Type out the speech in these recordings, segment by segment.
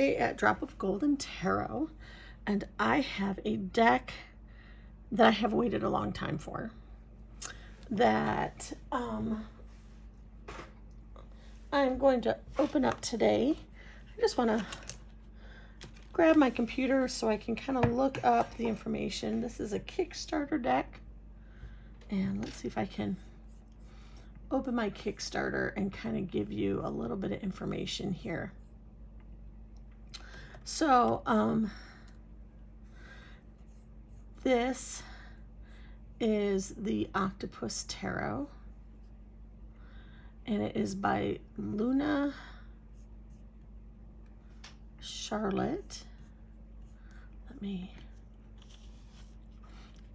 today at Drop of Golden Tarot, and I have a deck that I have waited a long time for that I'm going to open up today. I just want to grab my computer so I can kind of look up the information. This is a Kickstarter deck, and let's see if I can open my Kickstarter and kind of give you a little bit of information here. So this is the Octopus Tarot, and it is by Luna Charlotte.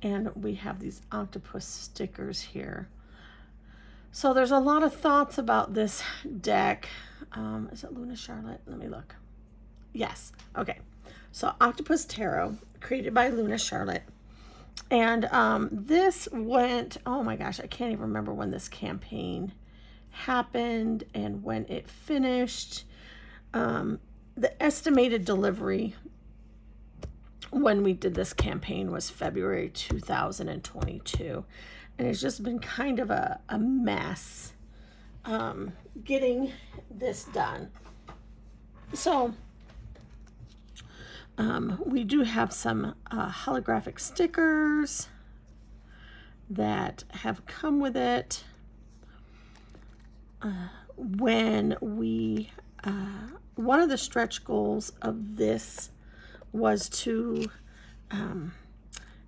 And we have these octopus stickers here. So there's a lot of thoughts about this deck. Is it Luna Charlotte? Let me look. Yes. Okay. So Octopus Tarot, created by Luna Charlotte. And this went, oh my gosh, I can't even remember when this campaign happened and when it finished. The estimated delivery when we did this campaign was February 2022. And it's just been kind of a mess getting this done. So we do have some holographic stickers that have come with it. When we, one of the stretch goals of this was to,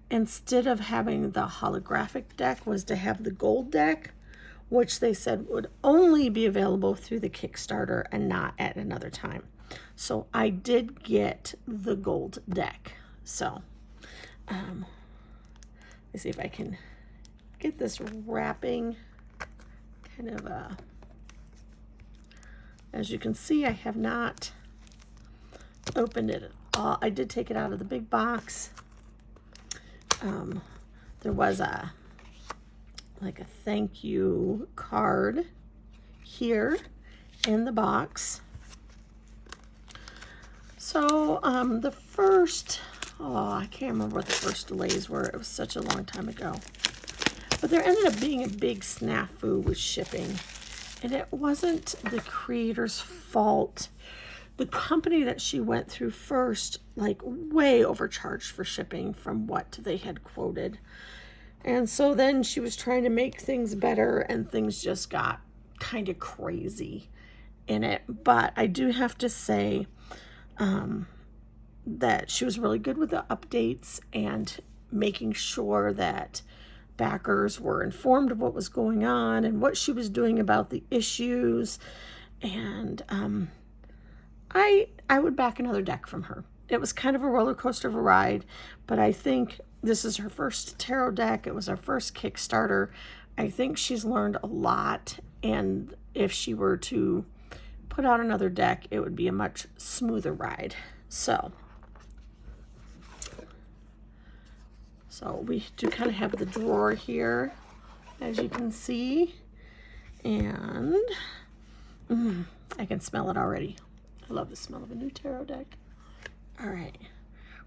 instead of having the holographic deck, was to have the gold deck, which they said would only be available through the Kickstarter and not at another time. So I did get the gold deck. So let's see if I can get this wrapping kind of as you can see, I have not opened it at all. I did take it out of the big box. There was like a thank you card here in the box. So the first, I can't remember what the first delays were. It was such a long time ago. But there ended up being a big snafu with shipping. And it wasn't the creator's fault. The company that she went through first, like, way overcharged for shipping from what they had quoted. And so then she was trying to make things better, and things just got kind of crazy in it. But I do have to say that she was really good with the updates and making sure that backers were informed of what was going on and what she was doing about the issues. And I would back another deck from her. It was kind of a roller coaster of a ride, but I think this is her first tarot deck. It was our first Kickstarter. I think she's learned a lot, and if she were to put out another deck, it would be a much smoother ride. So we do kind of have the drawer here, as you can see, and I can smell it already. I love the smell of a new tarot deck. All right,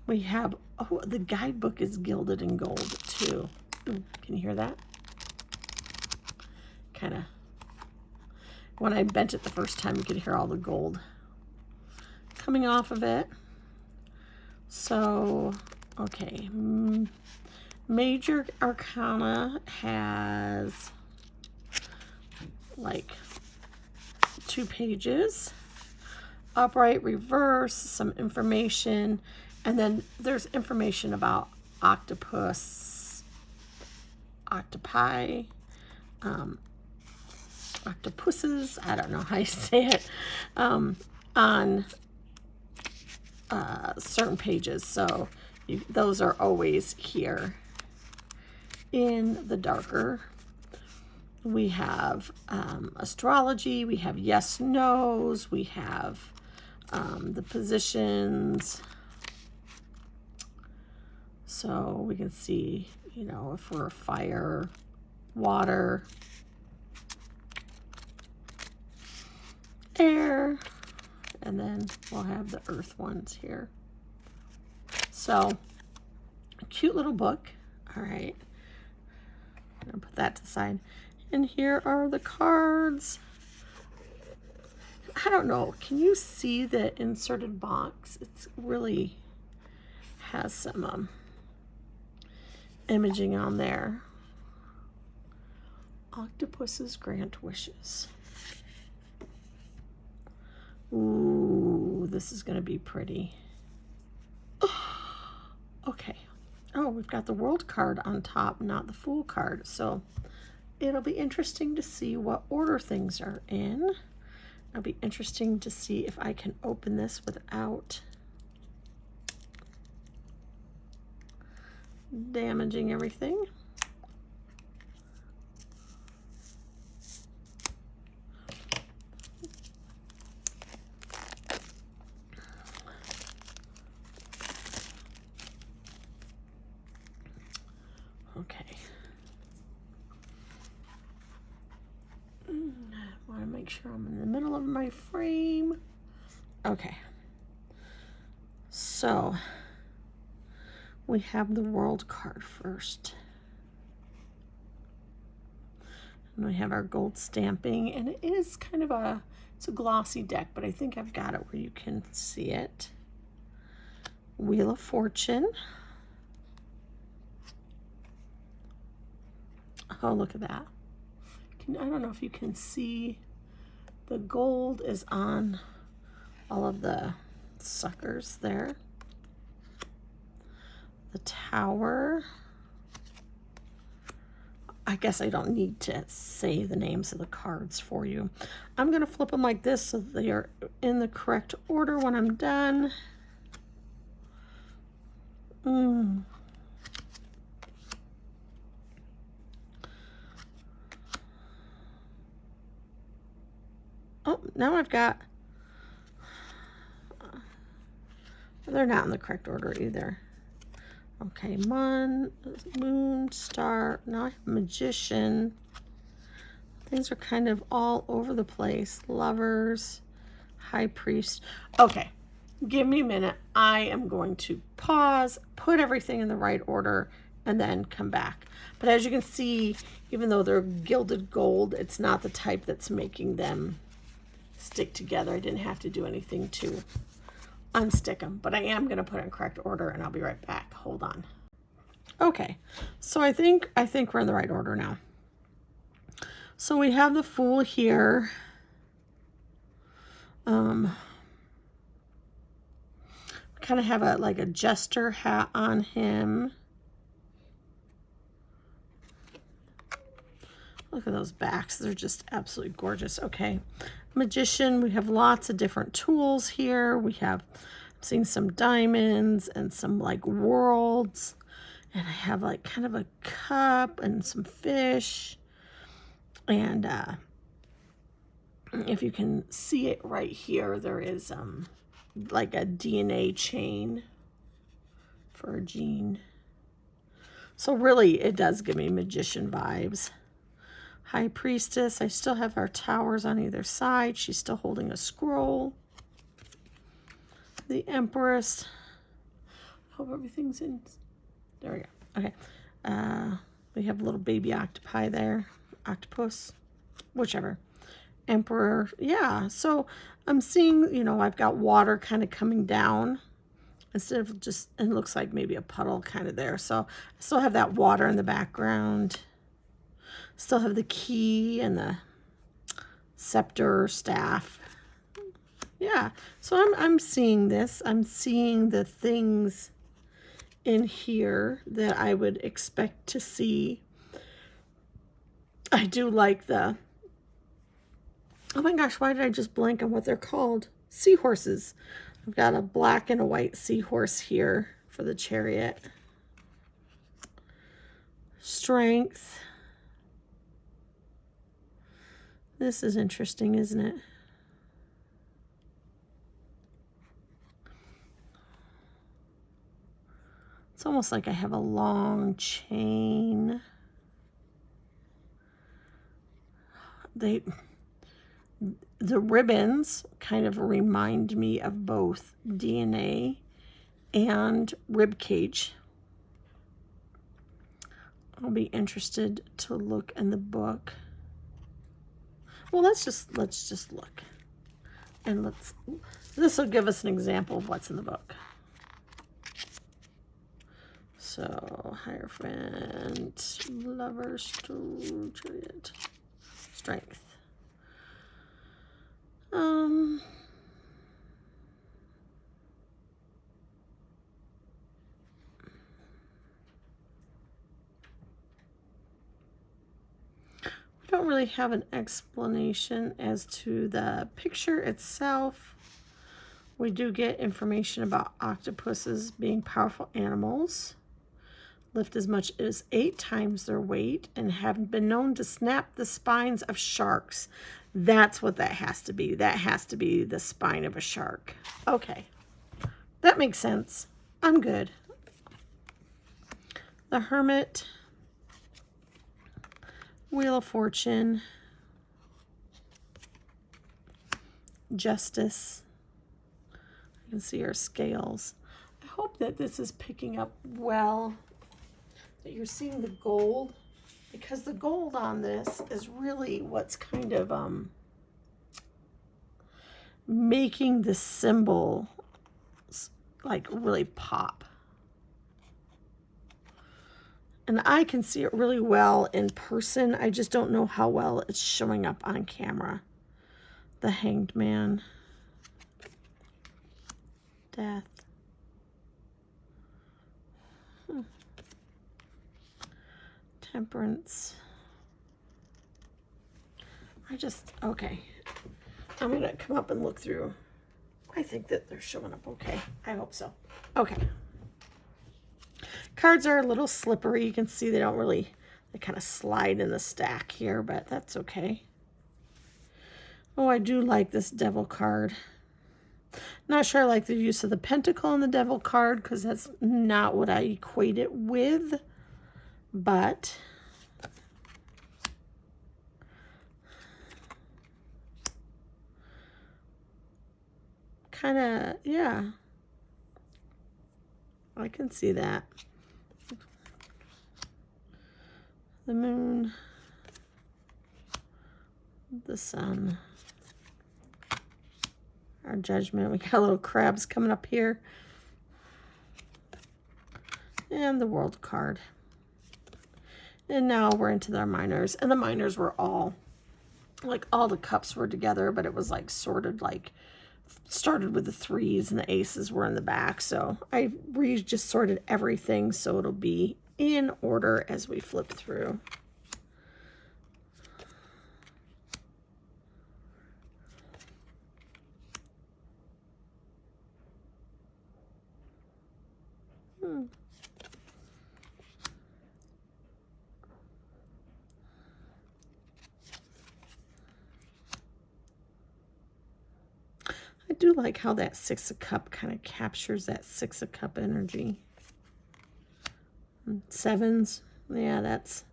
we have, oh, the guidebook is gilded in gold too. Ooh, can you hear that? Kind of, when I bent it the first time, you could hear all the gold coming off of it. So, okay, Major Arcana has like 2 pages. Upright, reverse, some information, and then there's information about octopus, octopi, octopuses, I don't know how you say it, on certain pages. So those are always here. In the darker, we have astrology, we have yes, no's, we have the positions. So we can see, you know, if we're fire, water, air, and then we'll have the earth ones here. So, a cute little book. All right. I'm gonna put that to the side. And here are the cards. I don't know. Can you see the inserted box? It's really has some imaging on there. Octopus's grant wishes. Ooh, this is going to be pretty. Okay. Oh, we've got the world card on top, not the Fool card. So it'll be interesting to see what order things are in. It'll be interesting to see if I can open this without damaging everything. Okay. I want to make sure I'm in the middle of my frame. Okay. So we have the world card first. And we have our gold stamping, and it is kind of it's a glossy deck, but I think I've got it where you can see it. Wheel of Fortune. Oh, look at that. I don't know if you can see, the gold is on all of the suckers there. The Tower. I guess I don't need to say the names of the cards for you. I'm going to flip them like this so they are in the correct order when I'm done. Oh, now I've got, they're not in the correct order either. Okay, Moon, Star, now I have Magician. Things are kind of all over the place. Lovers, High Priest. Okay, give me a minute. I am going to pause, put everything in the right order, and then come back. But as you can see, even though they're gilded gold, it's not the type that's making them stick together. I didn't have to do anything to unstick them, but I am going to put it in correct order, and I'll be right back. Hold on. Okay, so I think we're in the right order now. So we have the Fool here. We kind of have like a jester hat on him. Look at those backs. They're just absolutely gorgeous. Okay. Magician, we have lots of different tools here. We have, I'm seeing some diamonds and some like worlds. And I have like kind of a cup and some fish. And if you can see it right here, there is like a DNA chain for a gene. So really, it does give me magician vibes. High Priestess, I still have our towers on either side. She's still holding a scroll. The Empress. I hope everything's in. There we go. Okay. We have a little baby octopi there. Octopus. Whichever. Emperor. Yeah. So I'm seeing, you know, I've got water kind of coming down. Instead of just, it looks like maybe a puddle kind of there. So I still have that water in the background. Still have the key and the scepter, staff. Yeah, so I'm seeing this. I'm seeing the things in here that I would expect to see. I do like the, oh my gosh, why did I just blank on what they're called? Seahorses. I've got a black and a white seahorse here for the chariot. Strength. This is interesting, isn't it? It's almost like I have a long chain. The ribbons kind of remind me of both DNA and rib cage. I'll be interested to look in the book. Well, let's just look. And this will give us an example of what's in the book. So, Hierophant, Lover, Chariot, Strength. We don't really have an explanation as to the picture itself. We do get information about octopuses being powerful animals, lift as much as 8 times their weight, and have been known to snap the spines of sharks. That's what that has to be. That has to be the spine of a shark. Okay, that makes sense. I'm good. The Hermit, Wheel of Fortune, Justice. You can see our scales. I hope that this is picking up well, that you're seeing the gold, because the gold on this is really what's kind of making the symbol like really pop. And I can see it really well in person. I just don't know how well it's showing up on camera. The Hanged Man. Death. Temperance. Okay. I'm going to come up and look through. I think that they're showing up okay. I hope so. Okay. Cards are a little slippery. You can see they kind of slide in the stack here, but that's okay. Oh, I do like this Devil card. Not sure I like the use of the Pentacle on the Devil card because that's not what I equate it with, but kind of, yeah, I can see that. The Moon, the Sun, our Judgment. We got little crabs coming up here, and the World card. And now we're into our minors, and the minors were all like, all the cups were together, but it was like sorted, like started with the 3s and the aces were in the back. So I just sorted everything so it'll be in order as we flip through. I do like how that 6 of Cup kind of captures that 6 of Cup energy. 7s, yeah, that's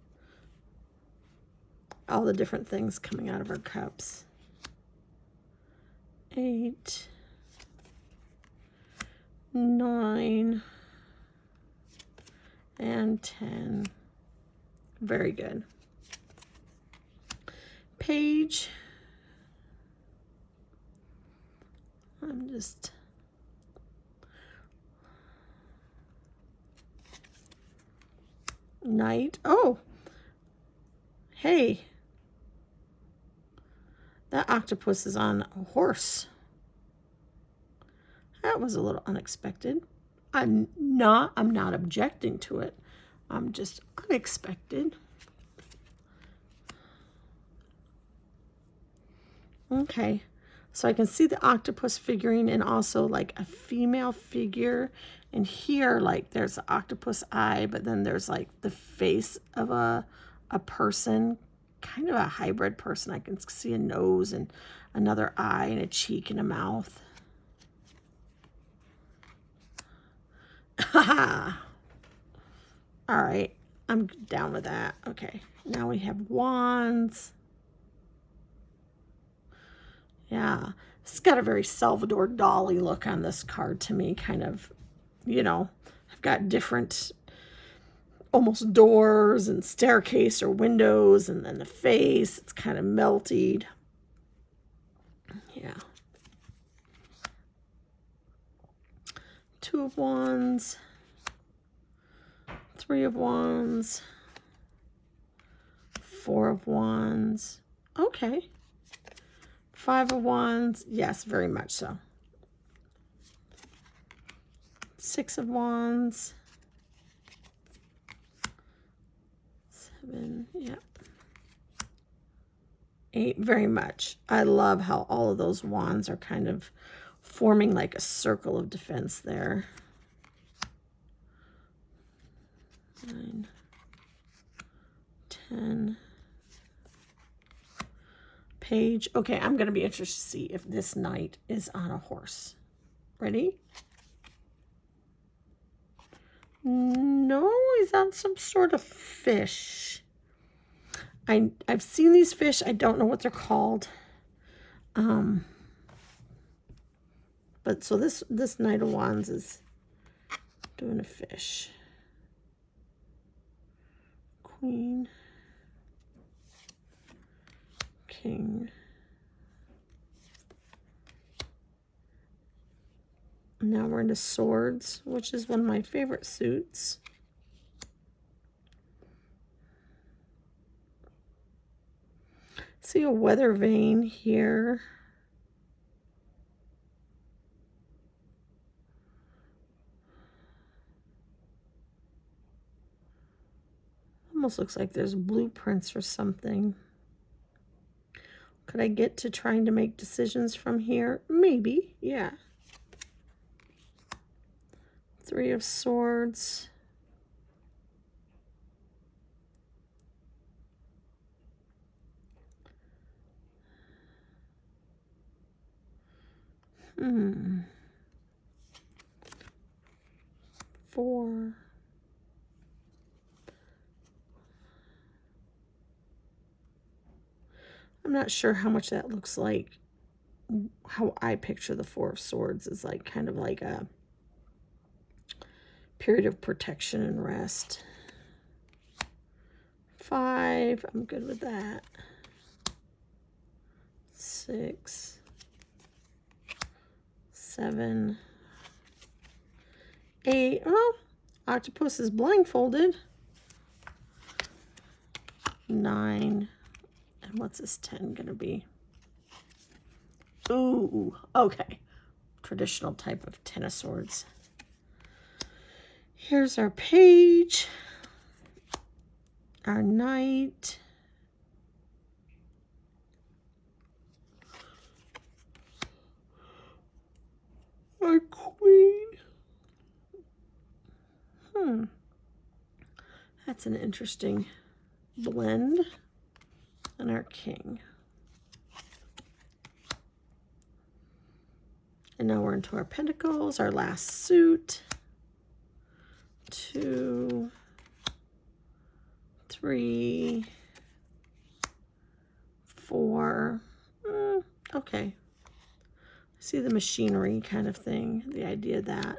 all the different things coming out of our cups. 8, 9, and 10. Very good. Page. I'm just Knight. Oh, hey, that octopus is on a horse. That was a little unexpected. I'm not objecting to it. I'm just unexpected. Okay, so I can see the octopus figurine and also like a female figure. And here, like, there's the octopus eye, but then there's like the face of a person, kind of a hybrid person. I can see a nose and another eye and a cheek and a mouth. Haha. All right, I'm down with that. Okay, now we have wands. Yeah. It's got a very Salvador Dali look on this card to me, kind of, you know. I've got different almost doors and staircase or windows, and then the face, it's kind of melted. Yeah. 2 of Wands, 3 of Wands, 4 of Wands. Okay. 5 of Wands. Yes, very much so. 6 of Wands. 7. Yep. 8. Very much. I love how all of those wands are kind of forming like a circle of defense there. 9. 10. Page. Okay, I'm going to be interested to see if this knight is on a horse. Ready? No, he's on some sort of fish. I've seen these fish. I don't know what they're called. But so this Knight of Wands is doing a fish. Queen. King. Now we're into swords, which is one of my favorite suits. See a weather vane here. Almost looks like there's blueprints or something. Could I get to trying to make decisions from here? Maybe, yeah. 3 of Swords. Hmm. 4. I'm not sure how much that looks like. How I picture the 4 of Swords is like kind of like a period of protection and rest. 5, I'm good with that. 6, 7, 8. Oh, Octopus is blindfolded. 9. And what's this 10 gonna be? Ooh, okay. Traditional type of 10 of Swords. Here's our page. Our knight. Our queen. That's an interesting blend. And our king. And now we're into our pentacles, our last suit. 2, 3, 4. Okay. See the machinery kind of thing, the idea of that.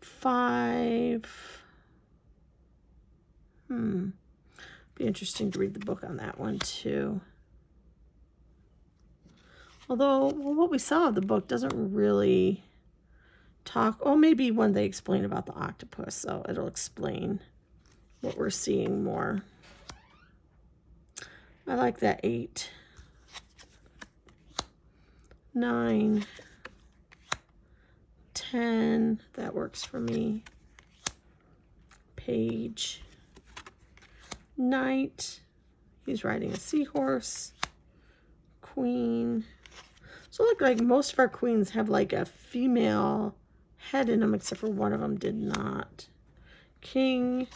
5. Be interesting to read the book on that one too. Although, well, what we saw of the book doesn't really talk. Oh, maybe when they explain about the octopus, so it'll explain what we're seeing more. I like that 8. 9. 10. That works for me. Page. Knight. He's riding a seahorse. Queen. So look, like most of our queens have like a female head in them, except for one of them did not. King.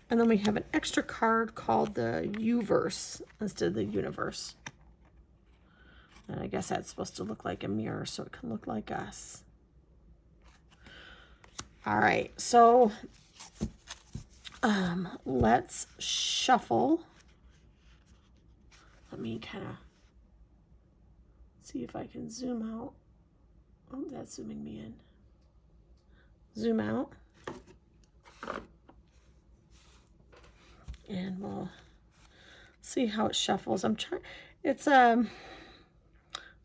And then we have an extra card called the U-verse instead of the universe. And I guess that's supposed to look like a mirror so it can look like us. All right, so let's shuffle. Let me kind of see see if I can zoom out. Oh, that's zooming me in. Zoom out. And we'll see how it shuffles. It's a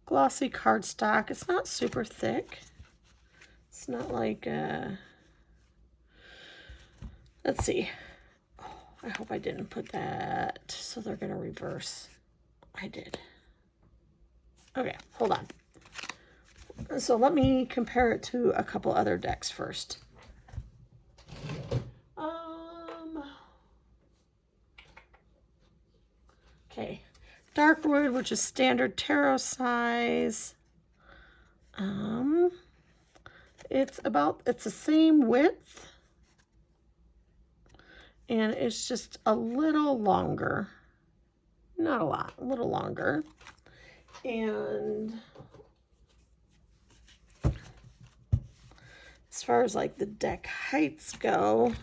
glossy cardstock. It's not super thick. It's not like, let's see. Oh, I hope I didn't put that so they're going to reverse. I did. Okay, hold on. So let me compare it to a couple other decks first. Okay, Darkwood, which is standard tarot size. It's the same width, and it's just a little longer. Not a lot, a little longer. And as far as like the deck heights go,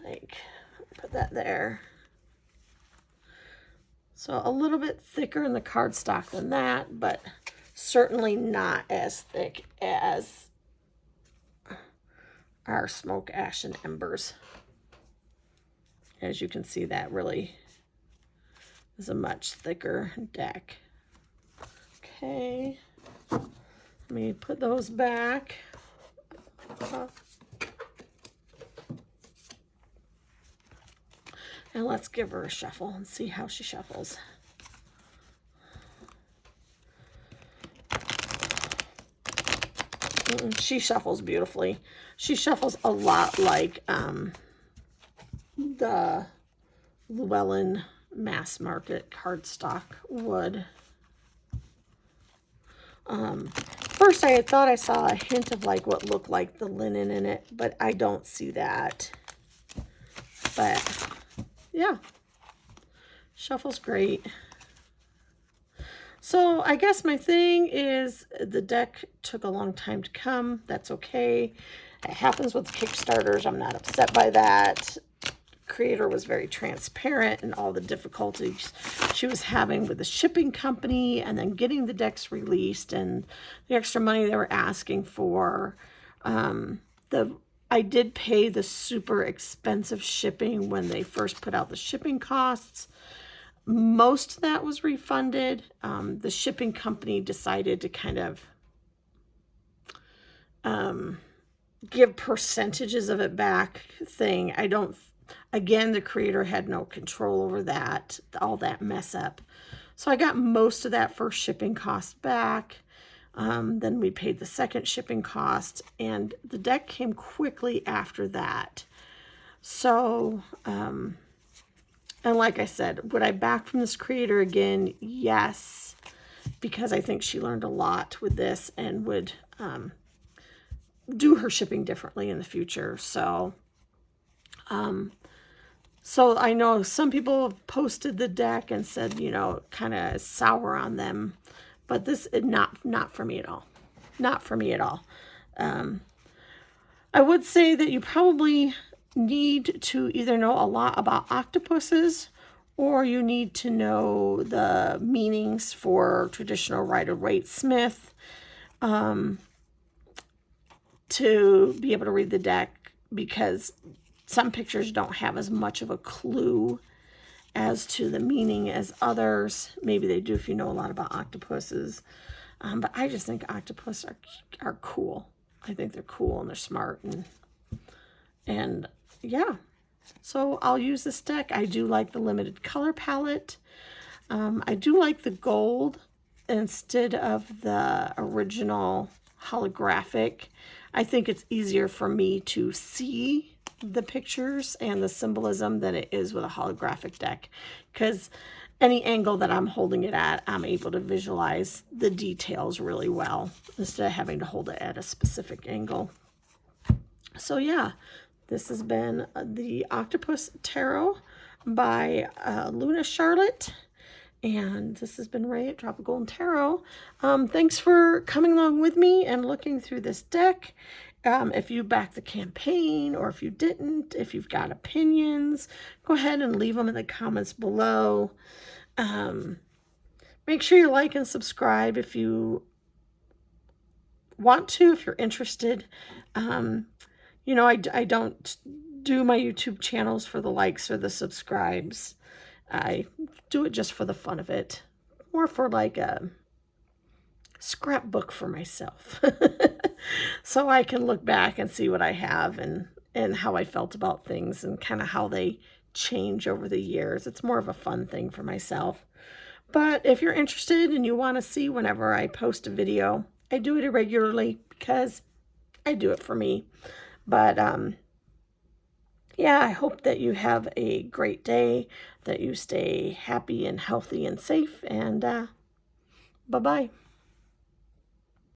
like put that there. So a little bit thicker in the cardstock than that, but certainly not as thick as our Smoke, Ash, and Embers. As you can see, that really is a much thicker deck. Okay, let me put those back. And let's give her a shuffle and see how she shuffles. She shuffles beautifully. She shuffles a lot like the Llewellyn mass market cardstock would. First I had thought I saw a hint of like what looked like the linen in it, but I don't see that. But yeah, shuffles great. So I guess my thing is the deck took a long time to come. That's okay. It happens with Kickstarters. I'm not upset by that. Creator was very transparent in all the difficulties she was having with the shipping company and then getting the decks released and the extra money they were asking for. I did pay the super expensive shipping when they first put out the shipping costs. Most of that was refunded. The shipping company decided to kind of give percentages of it back thing. Again, the creator had no control over that, all that mess up. So I got most of that first shipping cost back. Then we paid the second shipping cost, and the deck came quickly after that. So, and like I said, would I back from this creator again? Yes, because I think she learned a lot with this and would do her shipping differently in the future. So, so I know some people have posted the deck and said, you know, kind of sour on them. But this is not for me at all. Not for me at all. I would say that you probably need to either know a lot about octopuses or you need to know the meanings for traditional Rider-Waite Smith to be able to read the deck, because some pictures don't have as much of a clue as to the meaning as others. Maybe they do if you know a lot about octopuses. But I just think octopus are cool. I think they're cool and they're smart. And yeah, so I'll use this deck. I do like the limited color palette. I do like the gold instead of the original holographic. I think it's easier for me to see the pictures and the symbolism than it is with a holographic deck, because any angle that I'm holding it at, I'm able to visualize the details really well instead of having to hold it at a specific angle. So yeah, this has been the Octopus Tarot by Luna Charlotte, and this has been Ray at Drop of Golden Tarot. Thanks for coming along with me and looking through this deck. If you backed the campaign or if you didn't, if you've got opinions, go ahead and leave them in the comments below. Make sure you like and subscribe if you want to, if you're interested. You know, I don't do my YouTube channels for the likes or the subscribes. I do it just for the fun of it, more for like a scrapbook for myself. So I can look back and see what I have and how I felt about things and kind of how they change over the years. It's more of a fun thing for myself. But if you're interested and you want to see whenever I post a video, I do it irregularly because I do it for me. But yeah, I hope that you have a great day, that you stay happy and healthy and safe, and bye-bye.